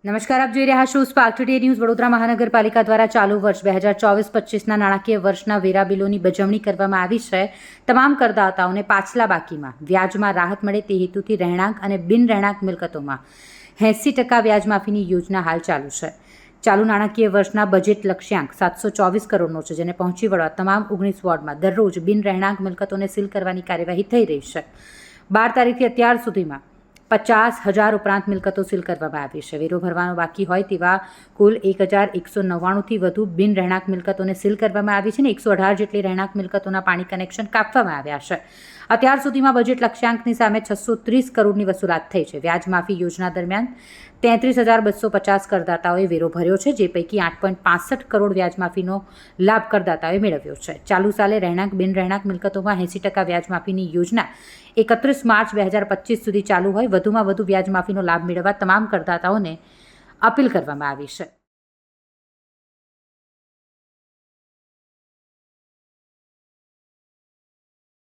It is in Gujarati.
નમસ્કાર, આપ જોઈ રહ્યા છો સ્પાર્ક ટુડે ન્યૂઝ. વડોદરા મહાનગરપાલિકા દ્વારા ચાલુ વર્ષ 2024-25ના નાણાકીય વર્ષના વેરા બિલોની બજવણી કરવામાં આવી છે. તમામ કરદાતાઓને પાછલા બાકીમાં વ્યાજમાં રાહત મળે તે હેતુથી રહેણાંક અને બિન રહેણાંક મિલકતોમાં 80% વ્યાજ માફીની યોજના હાલ ચાલુ છે. ચાલુ નાણાકીય વર્ષના બજેટ લક્ષ્યાંક 724 કરોડનો છે, જેને પહોંચી વળવા તમામ 19 વોર્ડમાં દરરોજ બિન રહેણાંક મિલકતોને સીલ કરવાની કાર્યવાહી થઈ રહી છે. 12 તારીખથી અત્યાર સુધીમાં 50,000 ઉપરાંત મિલકતો સીલ કરવામાં આવી છે. વેરો ભરવાનો બાકી હોય તેવા કુલ 1,199થી વધુ બિન રહેણાંક મિલકતોને સીલ કરવામાં આવી છે અને 118 જેટલી રહેણાંક મિલકતોના પાણી કનેક્શન કાપવામાં આવ્યા છે. અત્યાર સુધીમાં બજેટ લક્ષ્યાંકની સામે 630 કરોડની વસૂલાત થઈ છે. વ્યાજ માફી યોજના દરમિયાન 33,250 કરદાતાઓએ વેરો ભર્યો છે, જે પૈકી 8.65 કરોડ વ્યાજ માફીનો લાભ કરદાતાઓએ મેળવ્યો છે. ચાલુ સાલે રહેણાંક બિન રહેણાંક મિલકતોમાં 80% વ્યાજ માફીની યોજના 31 માર્ચ 2025 સુધી ચાલુ હોય. વધુમાં વધુ વ્યાજ માફીનો લાભ મેળવવા તમામ કરદાતાઓને અપીલ કરવામાં આવી છે.